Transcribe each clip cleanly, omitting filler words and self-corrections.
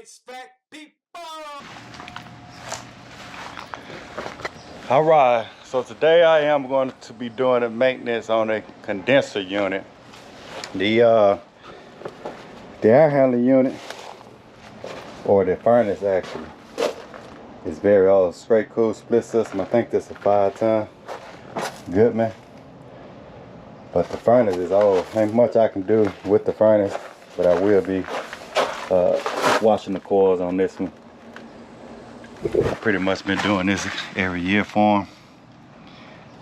HVAC people! Alright, so today I am going to be doing a maintenance on a condenser unit. The air handling unit, or the furnace actually, is very old. Straight cool split system. I think this is a 5-ton Goodman. But the furnace is old. Ain't much I can do with the furnace, but I will be washing the coils on this one. I've pretty much been doing this every year for them.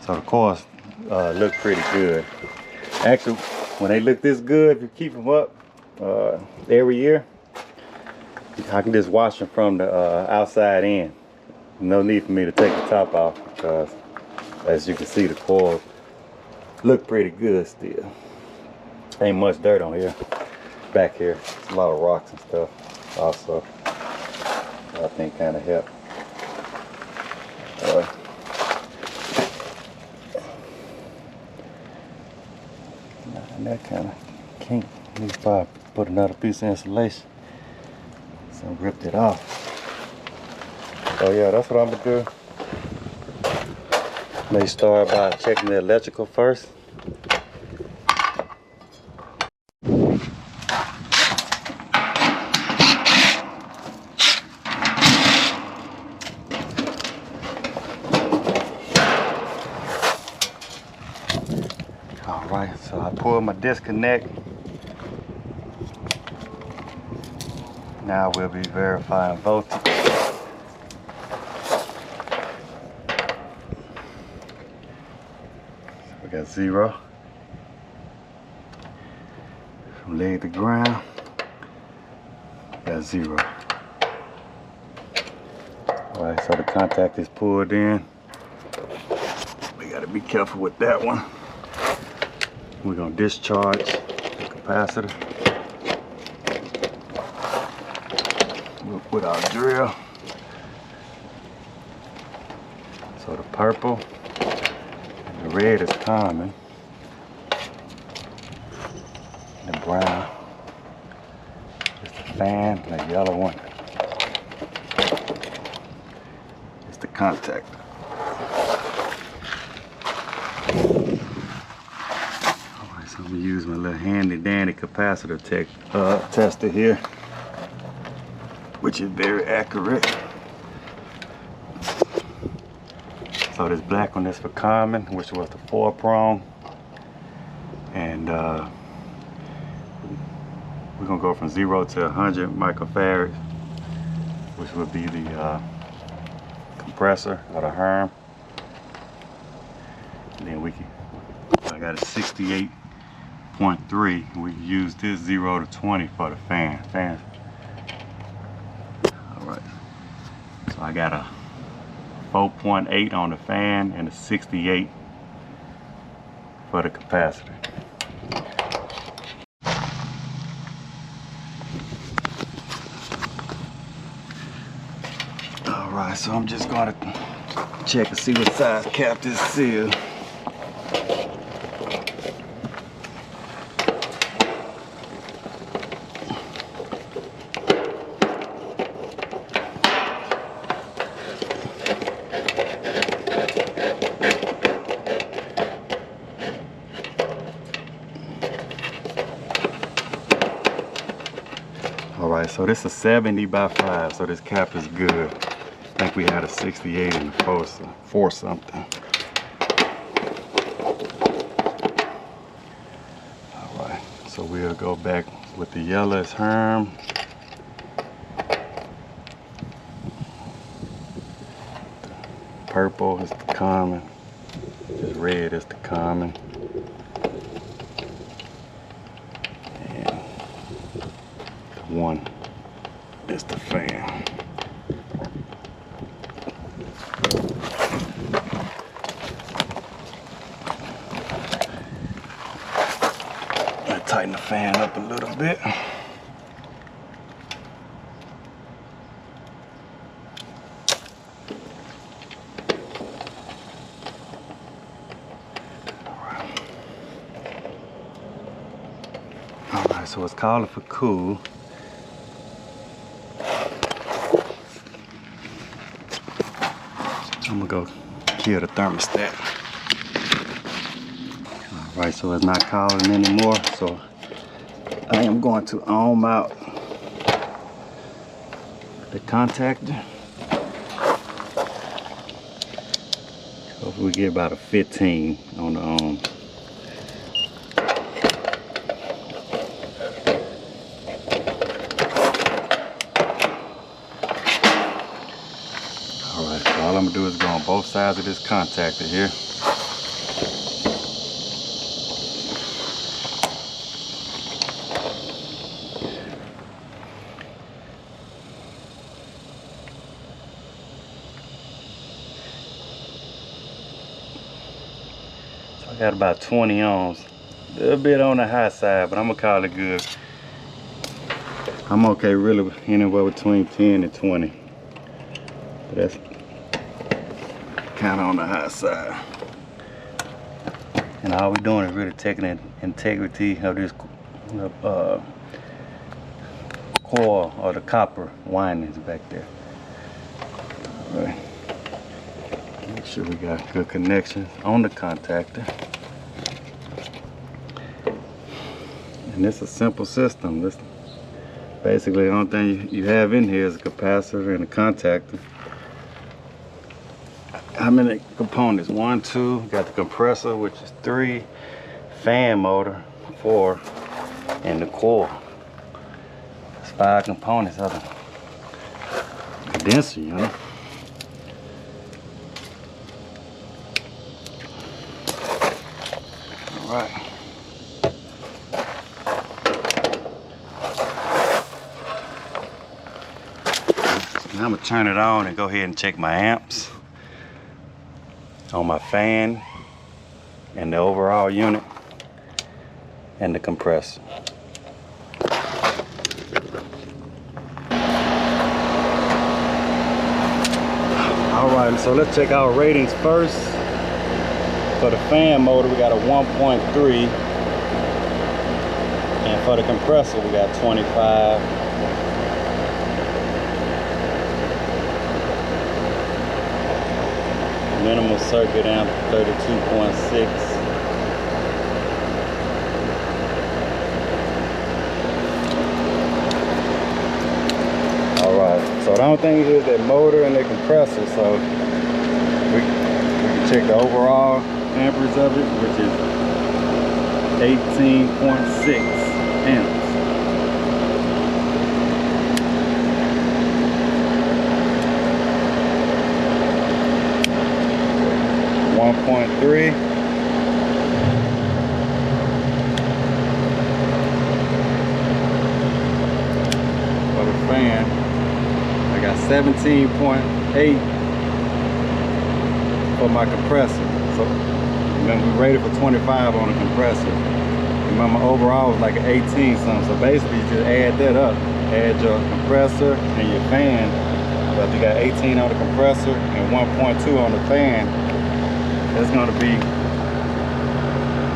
So the coils look pretty good. Actually, when they look this good, if you keep them up every year, I can just wash them from the outside in. No need for me to take the top off, because as you can see, the coils look pretty good still. Ain't much dirt on here. Back here, it's a lot of rocks and stuff also. I think kind of help. And that kind of can't. Need to put another piece of insulation. So I ripped it off. So yeah, that's what I'm gonna do. May start by checking the electrical first. Alright, so I pulled my disconnect. Now we'll be verifying voltage. We got 0 from leg to ground. Got 0. Alright, so the contact is pulled in. We gotta be careful with that one. We're gonna discharge the capacitor with our drill. So the purple and the red is common. The brown is the fan, and the yellow one is the contact. Alright, so I'm gonna use my little handy dandy capacitor tester here, which is very accurate. So this black one is for common, which was the 4-prong, and we're gonna go from 0 to 100 microfarads, which would be the compressor or the herm. And then I got a 68.3. We can use this 0 to 20 for the fan. Alright, so I got a 4.8 on the fan and a 68 for the capacitor. Alright, so I'm just gonna check and see what size cap this seal. Alright, so this is 70 by 5, so this cap is good. I think we had a 68 in the 4 something. Alright, so we'll go back with the yellow as herm. The purple is the common. This red is the common. One is the fan. I tighten the fan up a little bit. Alright, so it's calling for cool. go kill the thermostat. All right, so it's not calling anymore. So I am going to ohm out the contactor. Hopefully we get about a 15 on the ohm. Alright, so all I'm gonna do is go on both sides of this contactor here. Got about 20 ohms, a little bit on the high side, but I'm gonna call it good. I'm okay really anywhere between 10 and 20. But that's kind of on the high side. And all we're doing is really taking the integrity of this coil or the copper windings back there. All right. Make sure we got good connections on the contactor. And it's a simple system. This basically the only thing you have in here is a capacitor and a contactor. How many components? 1, 2, got the compressor, which is 3, fan motor, 4, and the coil. There's 5 components of the condenser unit. All right. Now I'm gonna turn it on and go ahead and check my amps on my fan and the overall unit and the compressor. All right, so let's check our ratings first. For the fan motor, we got a 1.3, and for the compressor, we got 25. Minimal circuit amp 32.6. All right, so the only thing is that motor and the compressor, so we can check the overall amperage of it, which is 18.6 amps. .3 for the fan. I got 17.8 for my compressor. So remember we rated for 25 on the compressor. Remember overall was like an 18 something. So basically you just add that up. Add your compressor and your fan. But you got 18 on the compressor and 1.2 on the fan. That's gonna be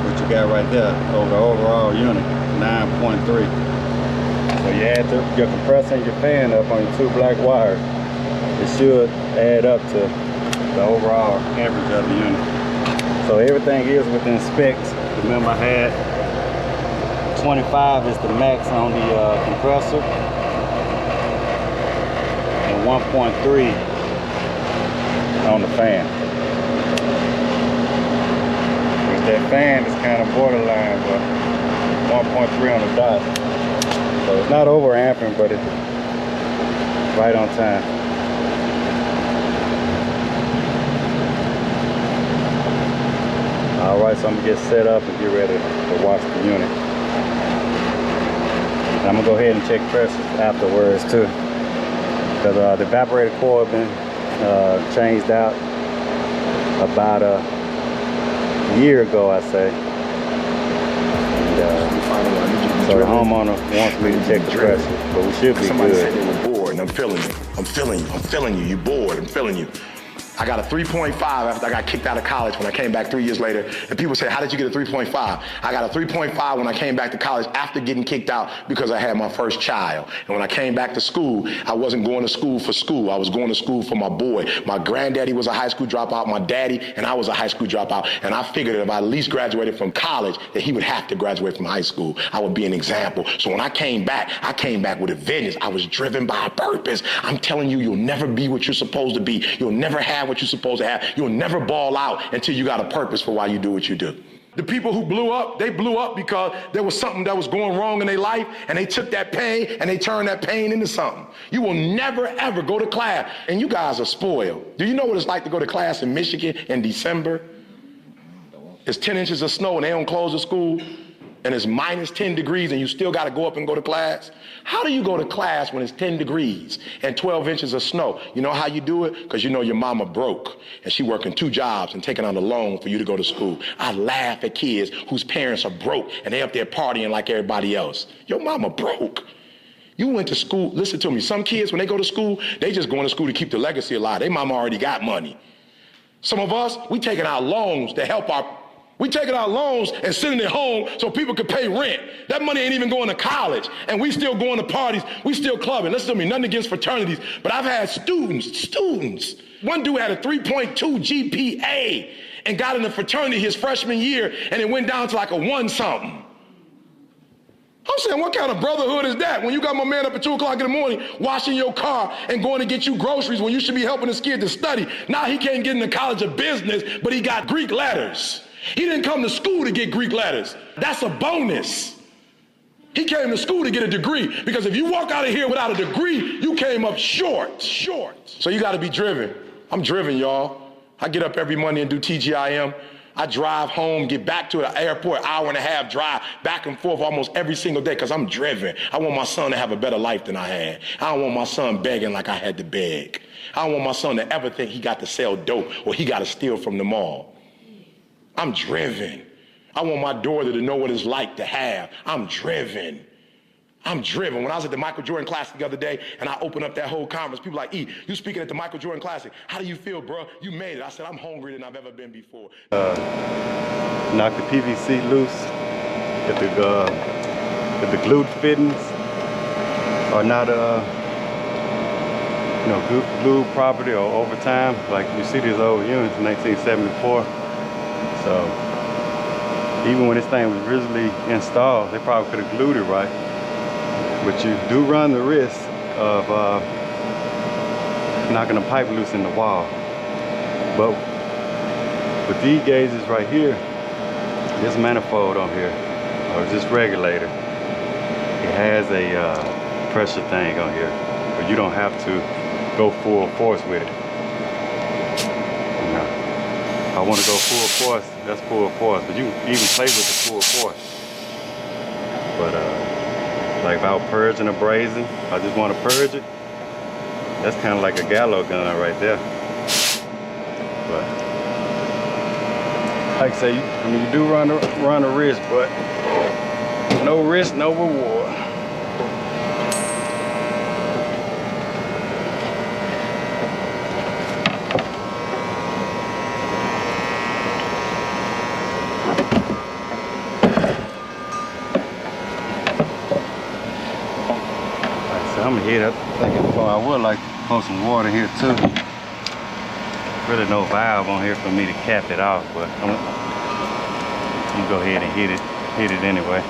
what you got right there over the overall unit, 9.3. So you add your compressor and your fan up on your 2 black wires. It should add up to the overall average of the unit. So everything is within specs. Remember I had 25 is the max on the compressor and 1.3 on the fan. That fan is kind of borderline, but 1.3 on the dot. So it's not over amping, but it's right on time. All right, so I'm gonna get set up and get ready to watch the unit. And I'm gonna go ahead and check pressures afterwards too, because the evaporator coil has been changed out about a year ago, I say. And, so the homeowner wants me to check the pressure, but we should be Somebody good. said they were bored, and I'm feeling you. I'm feeling you. I'm feeling you. You're bored. I'm feeling you. I got a 3.5 after I got kicked out of college when I came back 3 years later. And people say, how did you get a 3.5? I got a 3.5 when I came back to college after getting kicked out because I had my first child. And when I came back to school, I wasn't going to school for school. I was going to school for my boy. My granddaddy was a high school dropout, my daddy, and I was a high school dropout. And I figured that if I at least graduated from college, that he would have to graduate from high school. I would be an example. So when I came back with a vengeance. I was driven by a purpose. I'm telling you, you'll never be what you're supposed to be. You'll never have what you're supposed to have. You'll never ball out until you got a purpose for why you do what you do. The people who blew up, they blew up because there was something that was going wrong in their life, and they took that pain and they turned that pain into something. You will never, ever go to class, and you guys are spoiled. Do you know what it's like to go to class in Michigan in December? It's 10 inches of snow and they don't close the school, and it's minus 10 degrees and you still got to go up and go to class? How do you go to class when it's 10 degrees and 12 inches of snow? You know how you do it? Because you know your mama broke and she working 2 jobs and taking out a loan for you to go to school. I laugh at kids whose parents are broke and they up there partying like everybody else. Your mama broke. You went to school, listen to me, some kids when they go to school, they just going to school to keep the legacy alive. Their mama already got money. Some of us, we taking out loans to help we taking out loans and sending it home so people could pay rent. That money ain't even going to college, and we still going to parties, we still clubbing. Listen to me, nothing against fraternities, but I've had students. One dude had a 3.2 GPA and got in a fraternity his freshman year, and it went down to like a 1-something. I'm saying, what kind of brotherhood is that when you got my man up at 2 o'clock in the morning washing your car and going to get you groceries when you should be helping this kid to study? Now he can't get into College of Business, but he got Greek letters. He didn't come to school to get Greek letters. That's a bonus. He came to school to get a degree, because if you walk out of here without a degree, you came up short. So you got to be driven. I'm driven, y'all. I get up every Monday and do TGIM. I drive home, get back to the airport, 1.5 hours drive, back and forth almost every single day, because I'm driven. I want my son to have a better life than I had. I don't want my son begging like I had to beg. I don't want my son to ever think he got to sell dope or he got to steal from the mall. I'm driven. I want my daughter to know what it's like to have. I'm driven. When I was at the Michael Jordan Classic the other day and I opened up that whole conference, people like, E, you speaking at the Michael Jordan Classic. How do you feel, bro? You made it. I said, I'm hungrier than I've ever been before. Knock the PVC loose. If the glued fittings are not glued property or over time, like you see these old units in 1974. So even when this thing was originally installed, they probably could have glued it right. But you do run the risk of knocking a pipe loose in the wall. But with these gauges right here, this manifold on here, or this regulator, it has a pressure thing on here, but you don't have to go full force with it. If I want to go full force, that's full force, but you can even play with the full force. But like if I was purging or brazing, I just want to purge it, that's kind of like a gallows gun right there. But like I say, you do run a risk, but no risk, no reward. I'm gonna hit up. I would like to pour some water here too. Really no valve on here for me to cap it off, but I'm gonna go ahead and hit it anyway.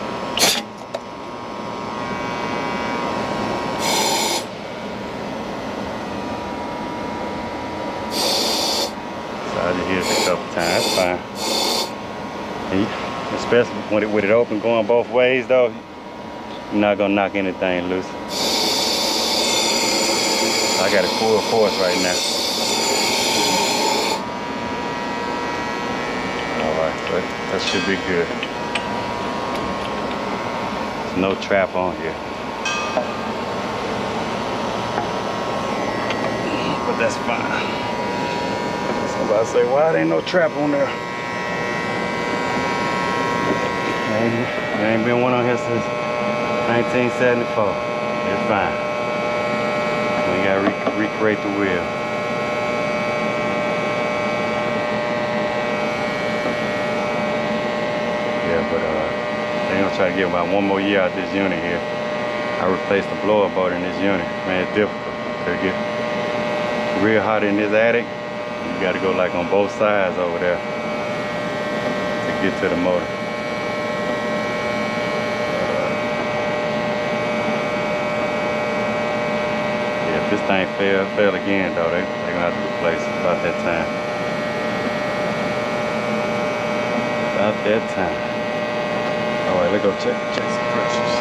So I just hit it a couple times. That's fine. Especially with it open going both ways though, you're not gonna knock anything loose. I got it full force right now. Alright, but that should be good. There's no trap on here. But that's fine. Somebody say, why there ain't no trap on there? There ain't been one on here since 1974. It's fine. We gotta recreate the wheel. gonna try to get about 1 more year out this unit here. I replaced the blower motor in this unit. Man, it's difficult to get real hot in this attic. You gotta go like on both sides over there to get to the motor. Yeah, if this thing fail again though, they're gonna have to replace it about that time. About that time. All right, let's go check some pressures.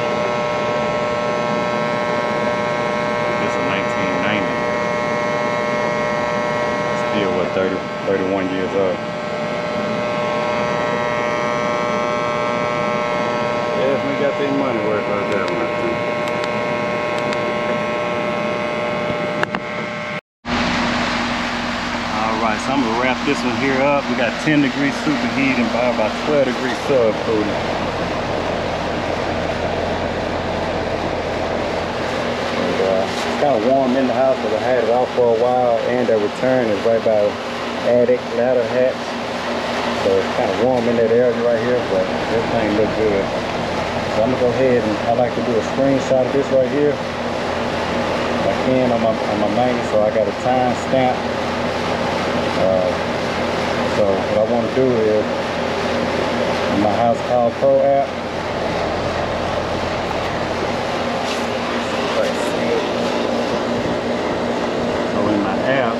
This is 1990. Still what, 31 years old. Definitely got their money worth out there, man. Alright, so I'm gonna wrap this one here up. We got 10 degrees superheat and about 12 degrees subcooling. It's kind of warm in the house because I had it off for a while, and the return is right by attic ladder hatch. So it's kind of warm in that area right here, but everything looks good. So I'm gonna go ahead and I like to do a screenshot of this right here. If I can on my main, so I got a time stamp. So what I want to do is in my House Call Pro app. So in my app,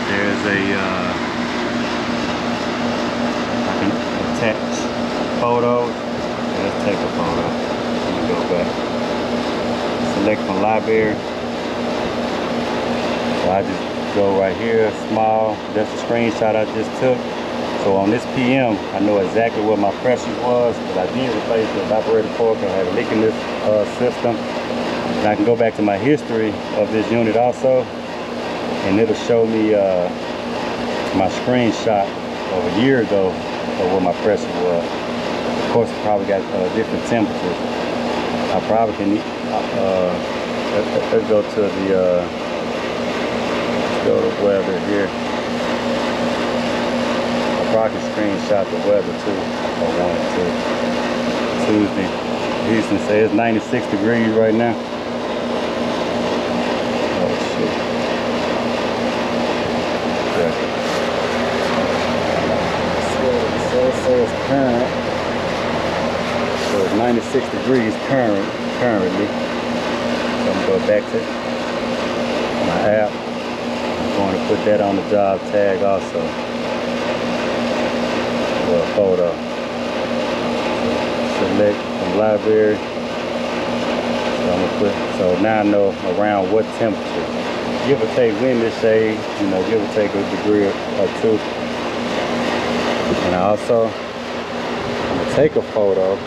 there's a I can attach photos. Let's take a photo. Let me go back. Select from library. So I just go right here, small. That's the screenshot I just took. So on this PM, I know exactly what my pressure was, because I did replace the evaporator cork. I had a leak in this system. And I can go back to my history of this unit also, and it'll show me my screenshot of a year ago of what my pressure was. Of course, it probably got different temperatures. I probably can, let's go to the, go to weather here. I probably can screenshot the weather too if I wanted to. Tuesday, Houston says it's 96 degrees right now. Oh shit. Yeah. So it says current. So it's 96 degrees currently. So I'm gonna go back to my app. Going to put that on the job tag also, or a photo. Select from library. So I'm gonna put, so now I know around what temperature, give or take wind and shade, you know, give or take a degree or two. And I also, I'm gonna take a photo.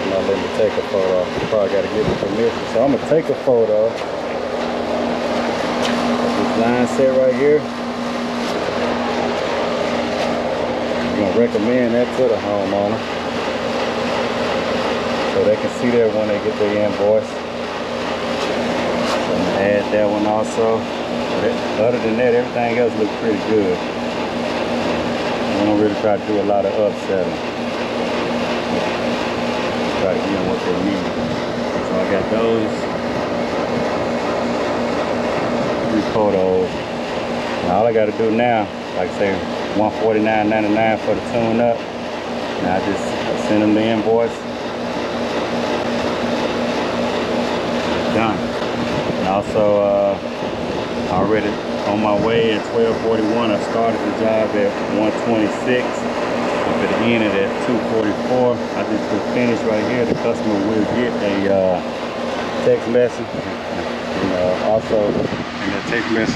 Not let me take a photo. Probably got to give it permission. So I'm gonna take a photo of this line set right here. I'm gonna recommend that to the homeowner so they can see that when they get their invoice. So I'm gonna add that one also. Other than that, everything else looks pretty good. I don't really try to do a lot of upselling. Try to give them what they need. So I got those 3 photos. And all I got to do now, like I say, $149.99 for the tune up. And I just send them the invoice. Done. And also, already on my way at 12:41, I started the job at 126. Up at the end of that 244, I just put finish right here. The customer will get a text message, and also in that text message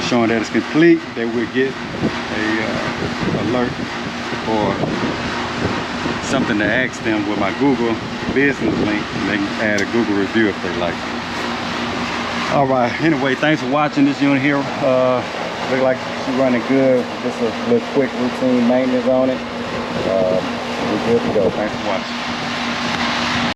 showing that it's complete, they will get a alert or something to ask them with my Google business link, and they can add a Google review if they like it. All right, anyway, thanks for watching this unit here. Look like she's running good. Just a little quick routine maintenance on it. We're good to go. Thanks for watching.